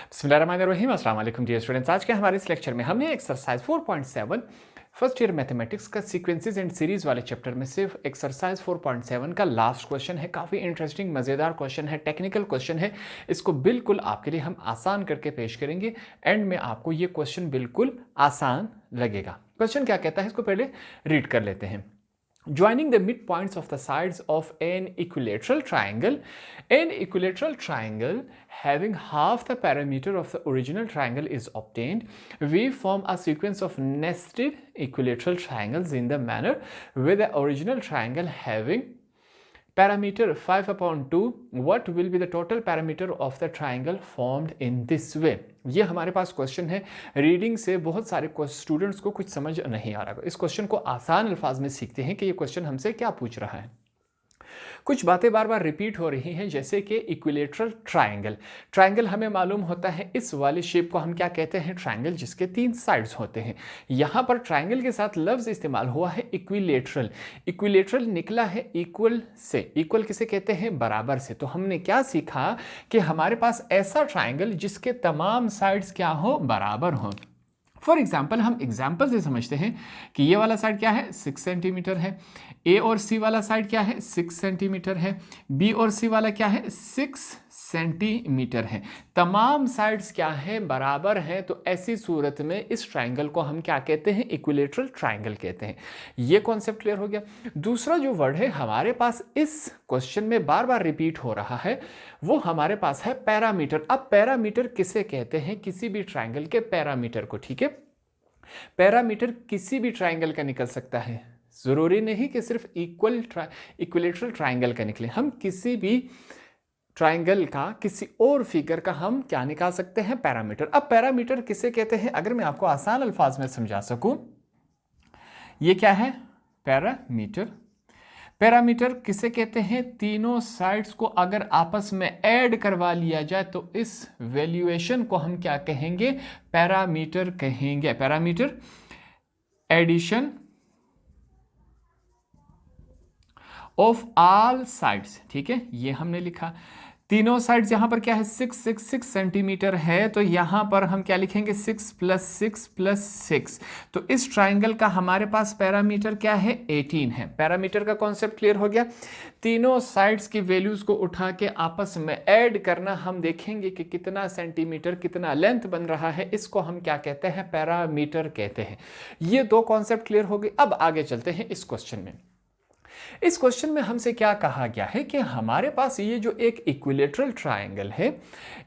बिस्मिल्लाहिर्रहमानिर्रहीम अस्सलाम वालेकुम डियर स्टूडेंट्स। आज के हमारे इस लेक्चर में हमने एक्सरसाइज 4.7 फर्स्ट ईयर मैथमेटिक्स का सीक्वेंसेस एंड सीरीज वाले चैप्टर में सिर्फ एक्सरसाइज 4.7 का लास्ट क्वेश्चन है। काफ़ी इंटरेस्टिंग मज़ेदार क्वेश्चन है, टेक्निकल क्वेश्चन है। इसको बिल्कुल आपके लिए हम आसान करके पेश करेंगे। एंड में आपको ये क्वेश्चन बिल्कुल आसान लगेगा। क्वेश्चन क्या कहता है इसको पहले रीड कर लेते हैं। Joining the midpoints of the sides of an equilateral triangle having half the perimeter of the original triangle is obtained. We form a sequence of nested equilateral triangles in the manner with the original triangle having parameter 5/2. What will be the total parameter of the triangle formed in this way? ये हमारे पास question है। Reading से बहुत सारे students को कुछ समझ नहीं आ रहा। इस क्वेश्चन को आसान अल्फाज में सीखते हैं कि ये क्वेश्चन हमसे क्या पूछ रहा है। कुछ बातें बार बार रिपीट हो रही हैं, जैसे कि इक्विलेटरल ट्रायंगल हमें मालूम होता है। इस वाले शेप को हम क्या कहते हैं? ट्रायंगल जिसके 3 साइड्स होते हैं। यहाँ पर ट्रायंगल के साथ लफ्ज इस्तेमाल हुआ है इक्विलेटरल निकला है इक्वल से। इक्वल किसे कहते हैं? बराबर से। तो हमने क्या सीखा कि हमारे पास ऐसा ट्रायंगल जिसके तमाम साइड्स क्या हो? बराबर हो। फॉर एग्जाम्पल हम एग्जाम्पल से समझते हैं कि ये वाला साइड क्या है? 6 सेंटीमीटर है। ए और सी वाला साइड क्या है? 6 सेंटीमीटर है। बी और सी वाला क्या है? 6 सेंटीमीटर है। तमाम साइड्स क्या है? बराबर हैं। तो ऐसी सूरत में इस ट्राइंगल को हम क्या कहते हैं? इक्विलेटरल ट्राइंगल कहते हैं। ये कॉन्सेप्ट क्लियर हो गया। दूसरा जो वर्ड है हमारे पास इस क्वेश्चन में बार बार रिपीट हो रहा है, वो हमारे पास है पैरामीटर। अब पैरामीटर किसे कहते हैं? किसी भी ट्राइंगल के पैरामीटर को। ठीक है, पैरामीटर किसी भी ट्राइंगल का निकल सकता है, जरूरी नहीं कि सिर्फ इक्विलेटरल ट्राइंगल का निकले। हम किसी भी ट्राइंगल का, किसी और फिगर का हम क्या निकाल सकते हैं? पैरामीटर। अब पैरामीटर किसे कहते हैं? अगर मैं आपको आसान अल्फाज में समझा सकूं, ये क्या है? पैरामीटर किसे कहते हैं? तीनों साइड्स को अगर आपस में ऐड करवा लिया जाए तो इस वैल्यूएशन को हम क्या कहेंगे? पैरामीटर कहेंगे। Perimeter addition of all sides. ठीक है, ये हमने लिखा। तीनों साइड्स यहां पर क्या है? 6 सेंटीमीटर है, तो यहां पर हम क्या लिखेंगे? 6 + 6। तो इस ट्राइंगल का हमारे पास पैरामीटर क्या है? 18 है। पैरामीटर का कॉन्सेप्ट क्लियर हो गया। तीनों साइड्स की वैल्यूज को उठा के आपस में ऐड करना, हम देखेंगे कि कितना सेंटीमीटर, कितना लेंथ बन रहा है। इसको हम क्या कहते हैं? पैरामीटर कहते हैं। ये 2 कॉन्सेप्ट क्लियर हो गए। अब आगे चलते हैं इस क्वेश्चन में। इस क्वेश्चन में हमसे क्या कहा गया है कि हमारे पास ये जो एक इक्विलेटरल ट्रायंगल है,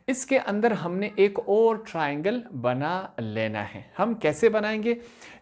इसके अंदर हमने एक और ट्रायंगल बना लेना है। हम कैसे बनाएंगे?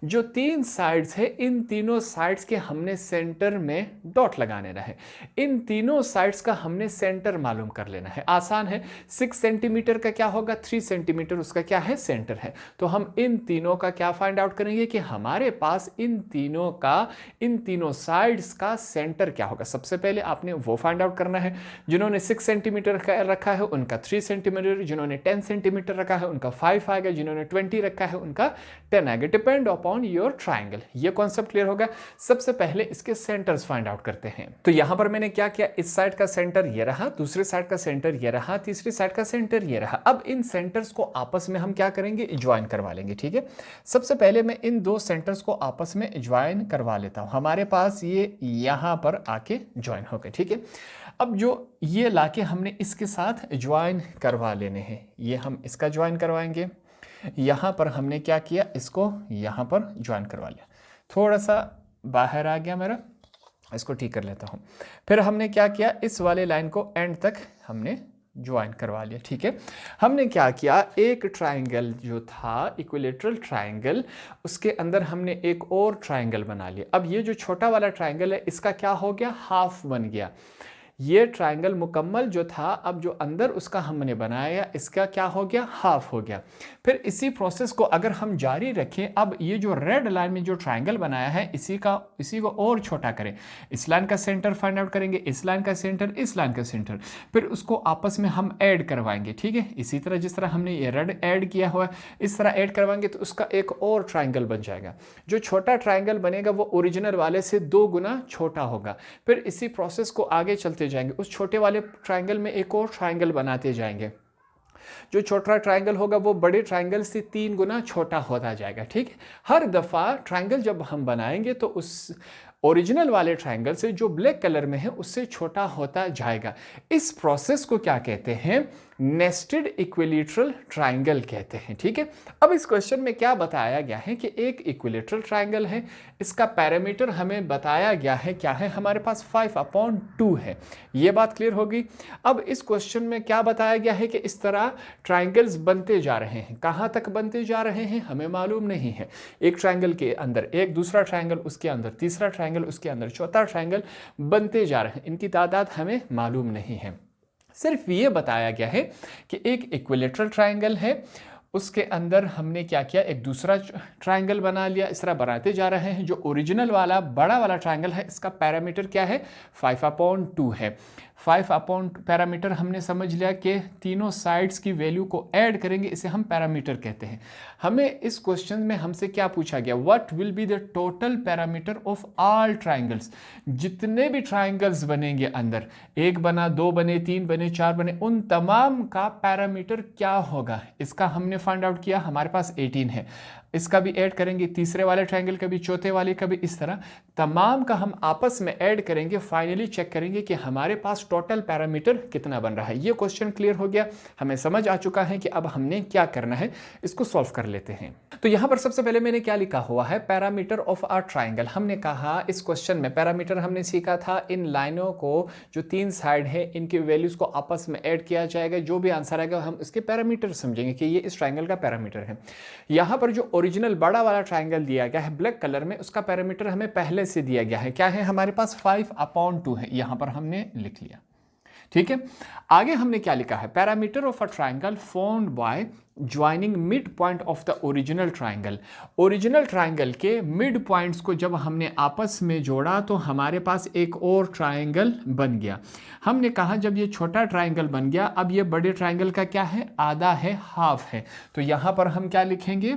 जो 3 साइड्स है, इन तीनों साइड्स के हमने सेंटर में डॉट लगा लेना है। इन तीनों साइड्स का हमने सेंटर मालूम कर लेना है। आसान है। 6 सेंटीमीटर का क्या होगा? 3 सेंटीमीटर उसका क्या है? सेंटर है। तो हम इन तीनों का क्या फाइंड आउट करेंगे कि हमारे पास इन तीनों साइड्स का सेंटर क्या होगा। सबसे पहले आपने वो फाइंड आउट करना है। जिन्होंने 6 सेंटीमीटर रखा है उनका 3 सेंटीमीटर, जिन्होंने 10 सेंटीमीटर रखा है उनका 5 आएगा, जिन्होंने 20 रखा है उनका 10 आएगा। Depend upon your triangle. ये कॉन्सेप्ट क्लियर होगा। सबसे पहले इसके सेंटर्स फाइंड आउट करते हैं। तो यहां पर मैंने क्या किया? इस साइड का सेंटर ये रहा, दूसरे साइड का सेंटर ये रहा, तीसरी साइड का सेंटर ये रहा। अब इन सेंटर्स को आपस में हम क्या करेंगे? ज्वाइन करवा लेंगे। ठीक है, सबसे पहले मैं इन 2 सेंटर्स को आपस में ज्वाइन करवा लेता हूं। हमारे पास ये यहां पर आके ज्वाइन हो गए। ठीक है, अब जो ये लाके हमने इसके साथ ज्वाइन करवा लेने हैं, ये हम इसका ज्वाइन करवाएंगे। यहां पर हमने क्या किया? इसको यहां पर ज्वाइन करवा लिया। थोड़ा सा बाहर आ गया मेरा, इसको ठीक कर लेता हूं। फिर हमने क्या किया? इस वाले लाइन को एंड तक हमने ज्वाइन करवा लिया। ठीक है, हमने क्या किया? एक ट्राइंगल जो था इक्विलेटरल ट्राइंगल, उसके अंदर हमने एक और ट्राइंगल बना लिया। अब ये जो छोटा वाला ट्राइंगल है, इसका क्या हो गया? हाफ बन गया। ये ट्राइंगल मुकम्मल जो था, अब जो अंदर उसका हमने बनाया, इसका क्या हो गया? हाफ हो गया। फिर इसी प्रोसेस को अगर हम जारी रखें, अब ये जो रेड लाइन में जो ट्राइंगल बनाया है, इसी को और छोटा करें। इस लाइन का सेंटर फाइंड आउट करेंगे, इस लाइन का सेंटर, इस लाइन का सेंटर, फिर उसको आपस में हम ऐड करवाएंगे। ठीक है, इसी तरह जिस तरह हमने ये रेड ऐड किया हुआ है, इस तरह ऐड करवाएंगे तो उसका एक और ट्राइंगल बन जाएगा। जो छोटा ट्राइंगल बनेगा वो ओरिजिनल वाले से 2 गुना छोटा होगा। फिर इसी प्रोसेस को आगे चलते जाएंगे, उस छोटे वाले ट्राइंगल में एक और ट्राइंगल बनाते जाएंगे। जो छोटा ट्रायंगल होगा वो बड़े ट्रायंगल से 3 गुना छोटा होता जाएगा, ठीक है। हर दफ़ा ट्रायंगल जब हम बनाएंगे तो उस ओरिजिनल वाले ट्रायंगल से जो ब्लैक कलर में है उससे छोटा होता जाएगा। इस प्रोसेस को क्या कहते हैं? नेस्टेड इक्विलेटरल ट्रायंगल कहते हैं, ठीक है। अब इस क्वेश्चन में क्या बताया गया है कि एक इक्विलेटरल ट्रायंगल है, इसका पैरामीटर हमें बताया गया है क्या है, हमारे पास 5/2 है। ये बात क्लियर होगी। अब इस क्वेश्चन में क्या बताया गया है कि इस तरह ट्रायंगल्स बनते जा रहे हैं। कहाँ तक बनते जा रहे हैं हमें मालूम नहीं है। एक ट्रायंगल के अंदर एक दूसरा ट्रायंगल, उसके अंदर तीसरा ट्रायंगल, उसके अंदर चौथा ट्रायंगल बनते जा रहे हैं। इनकी तादाद हमें मालूम नहीं है। सिर्फ ये बताया गया है कि एक इक्विलेटरल ट्रायंगल है, उसके अंदर हमने क्या किया, एक दूसरा ट्रायंगल बना लिया। इस तरह बनाते जा रहे हैं। जो ओरिजिनल वाला बड़ा वाला ट्रायंगल है इसका पैरामीटर क्या है? 5/2 है। 5/2 पैरामीटर हमने समझ लिया कि तीनों साइड्स की वैल्यू को ऐड करेंगे, इसे हम पैरामीटर कहते हैं। हमें इस क्वेश्चन में हमसे क्या पूछा गया? What will be the total parameter of all triangles? जितने भी ट्रायंगल्स बनेंगे अंदर, 1 बना, 2 बने, 3 बने, 4 बने, उन तमाम का पैरामीटर क्या होगा? इसका हमने फाइंड आउट किया। हमारे पास 18 है। इसका भी ऐड करेंगे, तीसरे वाले ट्रायंगल का भी, चौथे वाले का भी, इस तरह तमाम का हम आपस में ऐड करेंगे। फाइनली चेक करेंगे कि हमारे पास टोटल पैरामीटर कितना बन रहा है। ये क्वेश्चन क्लियर हो गया, हमें समझ आ चुका है कि अब हमने क्या करना है, इसको सॉल्व कर लेते हैं। तो यहां पर सबसे पहले मैंने क्या लिखा हुआ है? Parameter of a triangle. हमने कहा इस क्वेश्चन में पैरामीटर हमने सीखा था, इन लाइनों को जो 3 साइड है इनकी वैल्यूज को आपस में ऐड किया जाएगा। जो भी आंसर आएगा हम इसके पैरामीटर समझेंगे कि ये इस ट्रायंगल का पैरामीटर है। यहां पर जो ओरिजिनल बड़ा वाला ट्रायंगल दिया गया है ब्लैक कलर में, उसका पैरामीटर हमें पहले से दिया गया है। क्या है? हमारे पास 5/2 है। यहां पर हमने लिख लिया, ठीक है। आगे हमने क्या लिखा है? Parameter of a triangle formed by joining mid point of the original triangle. Original triangle के मिड पॉइंट्स को जब हमने आपस में जोड़ा तो हमारे पास एक और ट्रायंगल बन गया। हमने कहा जब ये छोटा ट्रायंगल बन गया, अब ये बड़े ट्रायंगल का क्या है? आधा है, हाफ है। तो यहां पर हम क्या लिखेंगे?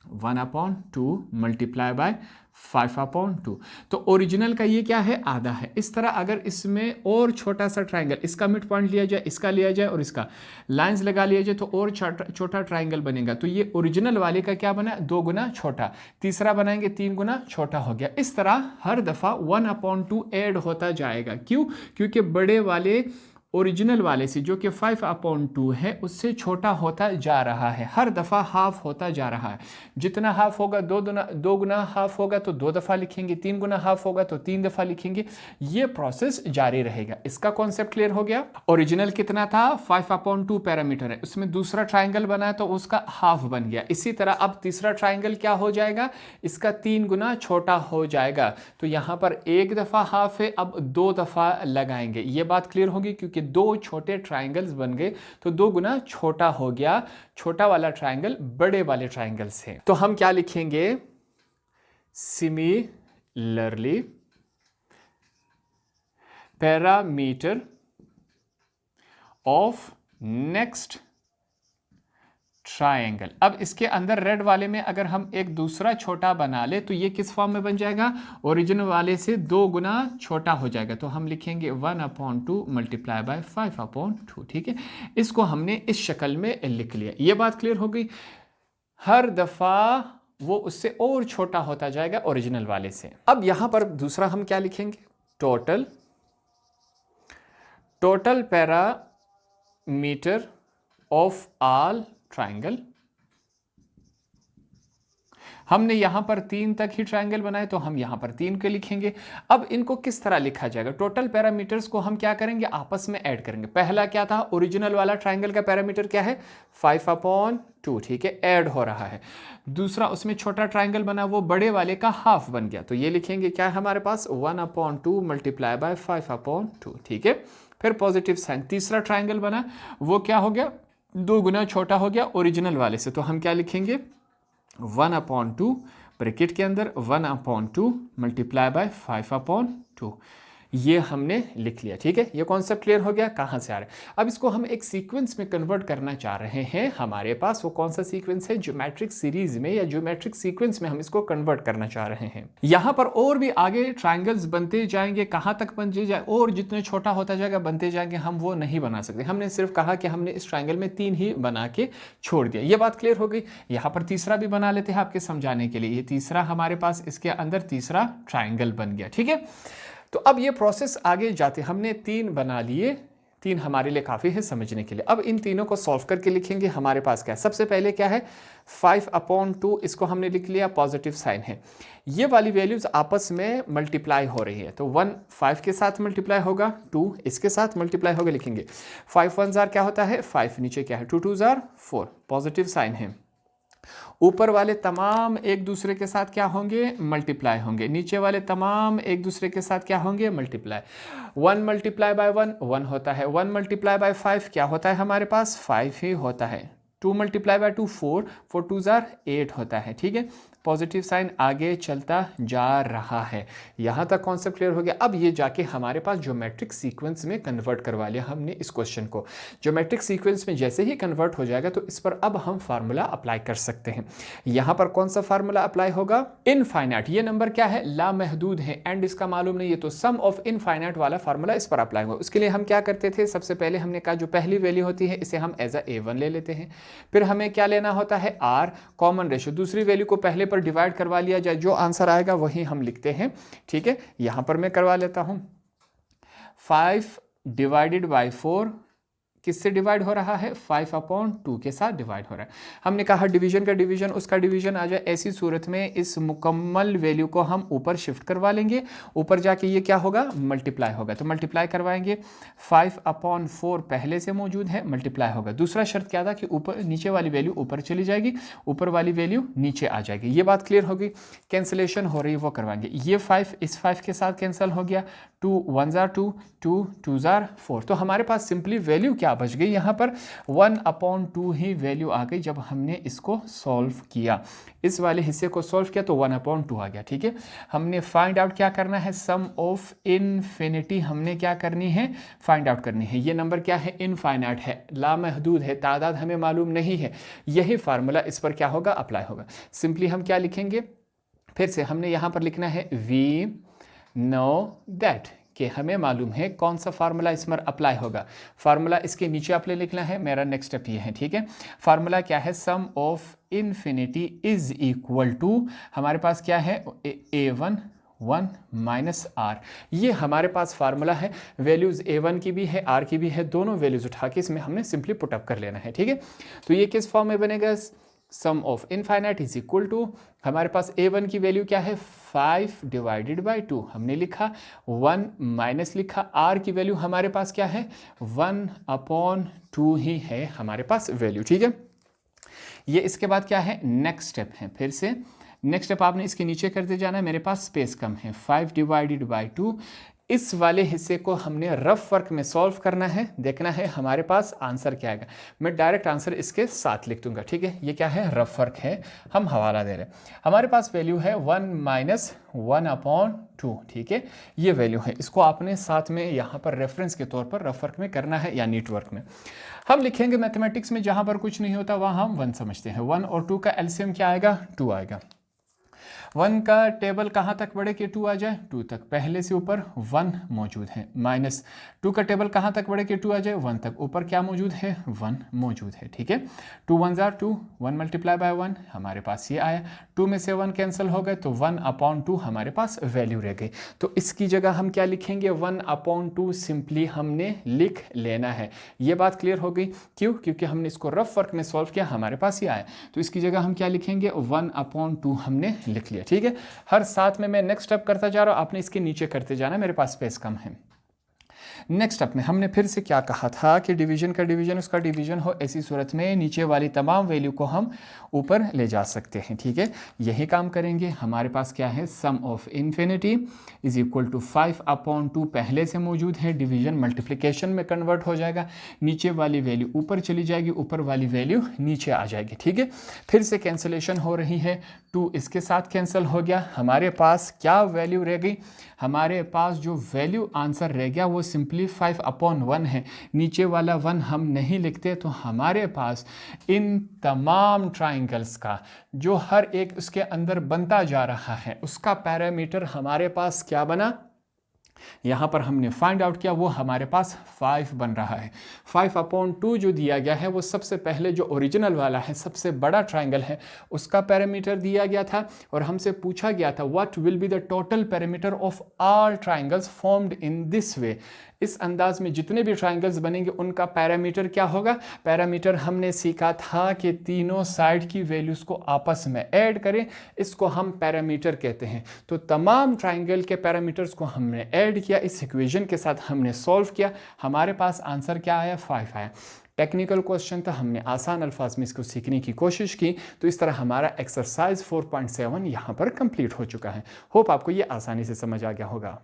1/2 मल्टीप्लाई बाय 5/2। तो ओरिजिनल का ये क्या है? आधा है। इस तरह अगर इसमें और छोटा सा ट्रायंगल, इसका मिड पॉइंट लिया जाए, इसका लिया जाए और इसका लाइंस लगा लिया जाए तो और छोटा ट्रायंगल बनेगा। तो ये ओरिजिनल वाले का क्या बना? 2 गुना छोटा। तीसरा बनाएंगे 3 गुना छोटा हो गया। इस तरह हर दफा 1/2 ऐड होता जाएगा। क्यों? क्योंकि बड़े वाले ओरिजिनल वाले से जो कि 5/2 है उससे छोटा होता जा रहा है। हर दफ़ा हाफ होता जा रहा है। जितना हाफ होगा 2 गुना हाफ होगा तो 2 दफ़ा लिखेंगे, 3 गुना हाफ होगा तो 3 दफ़ा लिखेंगे। ये प्रोसेस जारी रहेगा। इसका कॉन्सेप्ट क्लियर हो गया। ओरिजिनल कितना था? 5/2 पैरामीटर है, उसमें दूसरा ट्राइंगल बना है तो उसका हाफ बन गया। इसी तरह अब तीसरा ट्राइंगल क्या हो जाएगा? इसका 3 गुना छोटा हो जाएगा। तो यहाँ पर 1 दफ़ा हाफ है, अब 2 दफ़ा लगाएंगे। ये बात क्लियर होगी क्योंकि 2 छोटे ट्राइंगल्स बन गए तो 2 गुना छोटा हो गया। छोटा वाला ट्राइंगल बड़े वाले ट्राइंगल से। तो हम क्या लिखेंगे? Similarly parameter of next triangle. अब इसके अंदर रेड वाले में अगर हम एक दूसरा छोटा बना ले तो ये किस फॉर्म में बन जाएगा? ओरिजिनल वाले से 2 गुना छोटा हो जाएगा। तो हम लिखेंगे 1/2 मल्टीप्लाई बाय 5/2। ठीक है, इसको हमने इस शक्ल में लिख लिया। ये बात क्लियर हो गई। हर दफा वो उससे और छोटा होता जाएगा ओरिजिनल वाले से। अब यहां पर दूसरा हम क्या लिखेंगे? Total parameter of all triangle. हमने यहां पर 3 तक ही ट्राइंगल बनाए तो हम यहां पर 3 के लिखेंगे। अब इनको किस तरह लिखा जाएगा? टोटल पैरामीटर्स को हम क्या करेंगे? आपस में ऐड करेंगे। पहला क्या था? ओरिजिनल वाला ट्राइंगल का पैरामीटर क्या है? 5/2। ठीक है, ऐड हो रहा है। दूसरा उसमें छोटा ट्राइंगल बना, वो बड़े वाले का हाफ बन गया। तो ये लिखेंगे क्या है हमारे पास? 1/2 मल्टीप्लाई बाय 5/2। ठीक है, फिर पॉजिटिव साइन। तीसरा ट्राइंगल बना, वो क्या हो गया? 2 गुना छोटा हो गया ओरिजिनल वाले से। तो हम क्या लिखेंगे? 1/2 ब्रैकेट के अंदर 1/2 मल्टीप्लाई बाय 5/2। ये हमने लिख लिया, ठीक है। ये कॉन्सेप्ट क्लियर हो गया कहाँ से आ रहा है। अब इसको हम एक सीक्वेंस में कन्वर्ट करना चाह रहे हैं। हमारे पास वो कौन सा सीक्वेंस है, ज्योमेट्रिक सीरीज में या ज्योमेट्रिक सीक्वेंस में हम इसको कन्वर्ट करना चाह रहे हैं। यहाँ पर और भी आगे ट्राइंगल्स बनते जाएंगे, कहाँ तक बनते जाए और जितने छोटा होता जाएगा बनते जाएंगे, हम वो नहीं बना सकते। हमने सिर्फ कहा कि हमने इस ट्राइंगल में 3 ही बना के छोड़ दिया। ये बात क्लियर हो गई। यहाँ पर तीसरा भी बना लेते हैं आपके समझाने के लिए। ये तीसरा हमारे पास इसके अंदर तीसरा ट्राइंगल बन गया, ठीक है। तो अब ये प्रोसेस आगे जाते, हमने 3 बना लिए, 3 हमारे लिए काफ़ी है समझने के लिए। अब इन तीनों को सॉल्व करके लिखेंगे। हमारे पास क्या है, सबसे पहले क्या है 5/2, इसको हमने लिख लिया, पॉजिटिव साइन है। ये वाली वैल्यूज आपस में मल्टीप्लाई हो रही है, तो 1 5 के साथ मल्टीप्लाई होगा, 2 इसके साथ मल्टीप्लाई होगा, लिखेंगे 5 1 जार क्या होता है 5, नीचे क्या है 2 2 जार 4, पॉजिटिव साइन है। ऊपर वाले तमाम एक दूसरे के साथ क्या होंगे, मल्टीप्लाई होंगे। नीचे वाले तमाम एक दूसरे के साथ क्या होंगे, मल्टीप्लाई। 1 मल्टीप्लाई बाय 1 1 होता है, 1 मल्टीप्लाई बाय 5 क्या होता है हमारे पास 5 ही होता है। 2 मल्टीप्लाई बाय 2 4, 4 2 जार 8 होता है, ठीक है। पॉजिटिव साइन आगे चलता जा रहा है। यहाँ तक कॉन्सेप्ट क्लियर हो गया। अब ये जाके हमारे पास ज्योमेट्रिक सीक्वेंस में कन्वर्ट करवा लिया हमने इस क्वेश्चन को। ज्योमेट्रिक सीक्वेंस में जैसे ही कन्वर्ट हो जाएगा तो इस पर अब हम फार्मूला अप्लाई कर सकते हैं। यहाँ पर कौन सा फार्मूला अप्लाई होगा, इनफाइनाइट। ये नंबर क्या है, लामहदूद है, एंड इसका मालूम नहीं है, तो सम ऑफ इनफाइनाइट वाला फार्मूला इस पर अप्लाई होगा। उसके लिए हम क्या करते थे, सबसे पहले हमने कहा जो पहली वैल्यू होती है इसे हम एज A1 ले लेते हैं। फिर हमें क्या लेना होता है, R कॉमन रेशियो, दूसरी वैल्यू को पहले पर डिवाइड करवा लिया जाए, जो आंसर आएगा वही हम लिखते हैं, ठीक है। यहां पर मैं करवा लेता हूं 5 डिवाइडेड बाय 4 किससे डिवाइड हो रहा है, 5/2 के साथ डिवाइड हो रहा है। हमने कहा डिवीजन का डिवीजन उसका डिवीजन आ जाए, ऐसी सूरत में इस मुकम्मल वैल्यू को हम ऊपर शिफ्ट करवा लेंगे, ऊपर जाके ये क्या होगा, मल्टीप्लाई होगा। तो मल्टीप्लाई करवाएंगे, 5/4 पहले से मौजूद है, मल्टीप्लाई होगा। दूसरा शर्त क्या था कि ऊपर नीचे वाली वैल्यू ऊपर चली जाएगी, ऊपर वाली वैल्यू नीचे आ जाएगी। ये बात क्लियर होगी। कैंसिलेशन हो रही है वो करवाएंगे। ये 5 इस 5 के साथ कैंसिल हो गया, 2 1 जार 2, 2 2 जार 4। तो हमारे पास सिंपली वैल्यू क्या बच गई, यहाँ पर 1/2 ही वैल्यू आ गई जब हमने इसको सॉल्व किया। इस वाले हिस्से को सॉल्व किया तो 1/2 आ गया, ठीक है। हमने फाइंड आउट क्या करना है, सम ऑफ इनफिनिटी हमने क्या करनी है, फाइंड आउट करनी है। ये नंबर क्या है, इनफाइनाइट है, लामहदूद है, तादाद हमें मालूम नहीं है। यही फार्मूला इस पर क्या होगा, अप्लाई होगा। सिंपली हम क्या लिखेंगे, फिर से हमने यहाँ पर लिखना है वी नो दैट, कि हमें मालूम है कौन सा फार्मूला इस पर अप्लाई होगा। फार्मूला इसके नीचे अप्लाई लिखना है, मेरा नेक्स्ट स्टेप ये है, ठीक है। फार्मूला क्या है, sum of infinity is equal to, हमारे पास क्या है A1 1 माइनस R। ये हमारे पास फार्मूला है। वैल्यूज़ A1 की भी है, R की भी है, दोनों वैल्यूज़ उठा के इसमें हमने सिंपली पुटअप कर लेना है, ठीक है। तो ये किस फॉर्म में बनेगा, sum of infinite is equal to, हमारे पास A1 की वैल्यू क्या है 5 डिवाइडेड बाय 2 हमने लिखा, 1 माइनस लिखा, R की वैल्यू हमारे पास क्या है 1/2 ही है हमारे पास वैल्यू, ठीक है। ये इसके बाद क्या है, नेक्स्ट स्टेप है। फिर से नेक्स्ट स्टेप आपने इसके नीचे करते जाना है, मेरे पास स्पेस कम है, 5 डिवाइडेड बाय 2। इस वाले हिस्से को हमने रफ वर्क में सॉल्व करना है, देखना है हमारे पास आंसर क्या आएगा। मैं डायरेक्ट आंसर इसके साथ लिख दूंगा, ठीक है। ये क्या है, रफ वर्क है, हम हवाला दे रहे हैं। हमारे पास वैल्यू है 1 माइनस 1/2, ठीक है। ये वैल्यू है, इसको आपने साथ में यहाँ पर रेफरेंस के तौर पर रफ वर्क में करना है या नीट वर्क में। हम लिखेंगे मैथमेटिक्स में जहाँ पर कुछ नहीं होता वहाँ हम 1 समझते हैं। 1 और 2 का एलसीएम क्या आएगा, 2 आएगा। 1 का टेबल कहाँ तक बढ़े कि 2 आ जाए, 2 तक, पहले से ऊपर 1 मौजूद है। माइनस 2 का टेबल कहाँ तक बढ़े कि 2 आ जाए, 1 तक, ऊपर क्या मौजूद है, 1 मौजूद है, ठीक है। 2 1 जार 2, 1 मल्टीप्लाई बाय 1 हमारे पास ये आया। 2 में से 1 कैंसिल हो गए तो 1/2 हमारे पास वैल्यू रह गई। तो इसकी जगह हम क्या लिखेंगे, 1/2 सिंपली हमने लिख लेना है। ये बात क्लियर हो गई, क्यों, क्योंकि हमने इसको रफ वर्क में सॉल्व किया, हमारे पास ये आया। तो इसकी जगह हम क्या लिखेंगे, 1/2 हमने लिख लिया, ठीक है। हर साथ में मैं नेक्स्ट स्टेप करता जा रहा हूं, आपने इसके नीचे करते जाना, मेरे पास स्पेस कम है। नेक्स्ट अप में हमने फिर से क्या कहा था कि डिवीजन का डिवीजन उसका डिवीजन हो, ऐसी सूरत में नीचे वाली तमाम वैल्यू को हम ऊपर ले जा सकते हैं। ठीक है, यही काम करेंगे। हमारे पास क्या है, sum of infinity is equal to 5/2 पहले से मौजूद है, डिवीजन मल्टीप्लिकेशन में कन्वर्ट हो जाएगा, नीचे वाली वैल्यू ऊपर चली जाएगी, ऊपर वाली वैल्यू नीचे आ जाएगी। ठीक है, फिर से कैंसिलेशन हो रही है, 2 इसके साथ कैंसिल हो गया, हमारे पास क्या वैल्यू रह गई, हमारे पास जो वैल्यू आंसर रह गया वो सिंपली 5/1 है। नीचे वाला 1 हम नहीं लिखते, तो हमारे पास इन तमाम ट्राइंगल्स का जो हर एक उसके अंदर बनता जा रहा है उसका पैरामीटर हमारे पास क्या बना, यहाँ पर हमने फाइंड आउट किया, वो हमारे पास 5 बन रहा है। 5/2 जो दिया गया है वो सबसे पहले जो ओरिजिनल वाला है, सबसे बड़ा ट्राइंगल है, उसका पैरामीटर दिया गया था और हमसे पूछा गया था what will be the total parameter of all triangles formed in this way. इस अंदाज में जितने भी ट्राइंगल्स बनेंगे उनका पैरामीटर क्या होगा। पैरामीटर हमने सीखा था कि तीनों साइड की वैल्यूज़ को आपस में ऐड करें, इसको हम पैरामीटर कहते हैं। तो तमाम ट्राइंगल के पैरामीटर्स को हमने ऐड किया, इस इक्वेशन के साथ हमने सॉल्व किया, हमारे पास आंसर क्या आया, 5 आया। टेक्निकल क्वेश्चन था, हमने आसान अल्फाज में इसको सीखने की कोशिश की, तो इस तरह हमारा एक्सरसाइज 4.7 यहाँ पर कंप्लीट हो चुका है। होप आपको ये आसानी से समझ आ गया होगा।